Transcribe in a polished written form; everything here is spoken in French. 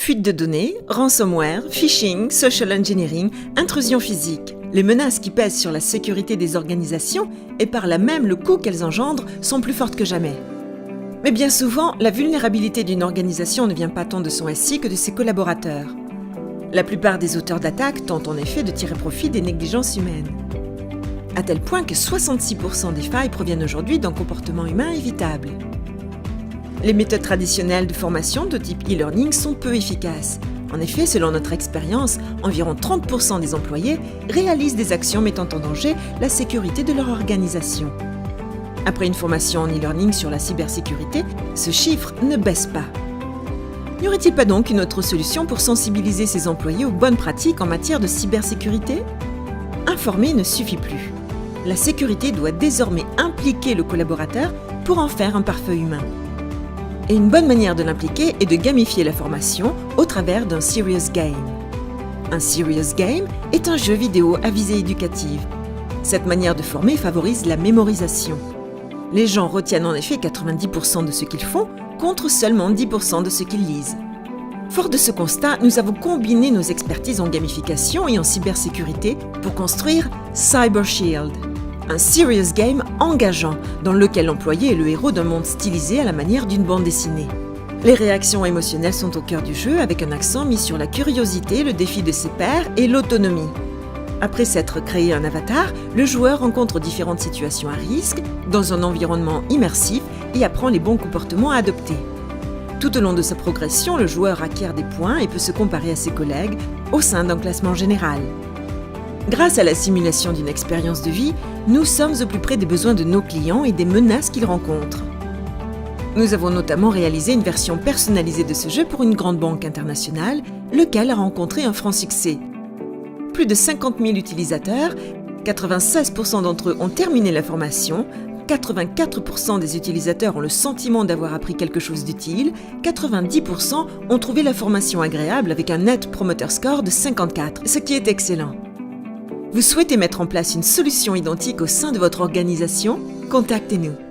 Fuite de données, ransomware, phishing, social engineering, intrusion physique. Les menaces qui pèsent sur la sécurité des organisations et par là même le coût qu'elles engendrent sont plus fortes que jamais. Mais bien souvent, la vulnérabilité d'une organisation ne vient pas tant de son SI que de ses collaborateurs. La plupart des auteurs d'attaques tentent en effet de tirer profit des négligences humaines. À tel point que 66% des failles proviennent aujourd'hui d'un comportement humain évitable. Les méthodes traditionnelles de formation de type e-learning sont peu efficaces. En effet, selon notre expérience, environ 30% des employés réalisent des actions mettant en danger la sécurité de leur organisation. Après une formation en e-learning sur la cybersécurité, ce chiffre ne baisse pas. N'y aurait-il pas donc une autre solution pour sensibiliser ces employés aux bonnes pratiques en matière de cybersécurité ? Informer ne suffit plus. La sécurité doit désormais impliquer le collaborateur pour en faire un pare-feu humain. Et une bonne manière de l'impliquer est de gamifier la formation au travers d'un serious game. Un serious game est un jeu vidéo à visée éducative. Cette manière de former favorise la mémorisation. Les gens retiennent en effet 90% de ce qu'ils font contre seulement 10% de ce qu'ils lisent. Fort de ce constat, nous avons combiné nos expertises en gamification et en cybersécurité pour construire Cyber Shield, un serious game engageant dans lequel l'employé est le héros d'un monde stylisé à la manière d'une bande dessinée. Les réactions émotionnelles sont au cœur du jeu avec un accent mis sur la curiosité, le défi de ses pairs et l'autonomie. Après s'être créé un avatar, le joueur rencontre différentes situations à risque dans un environnement immersif et apprend les bons comportements à adopter. Tout au long de sa progression, le joueur acquiert des points et peut se comparer à ses collègues au sein d'un classement général. Grâce à la simulation d'une expérience de vie, nous sommes au plus près des besoins de nos clients et des menaces qu'ils rencontrent. Nous avons notamment réalisé une version personnalisée de ce jeu pour une grande banque internationale, lequel a rencontré un franc succès. Plus de 50 000 utilisateurs, 96% d'entre eux ont terminé la formation, 84% des utilisateurs ont le sentiment d'avoir appris quelque chose d'utile, 90% ont trouvé la formation agréable avec un Net Promoter Score de 54, ce qui est excellent. Vous souhaitez mettre en place une solution identique au sein de votre organisation ? Contactez-nous.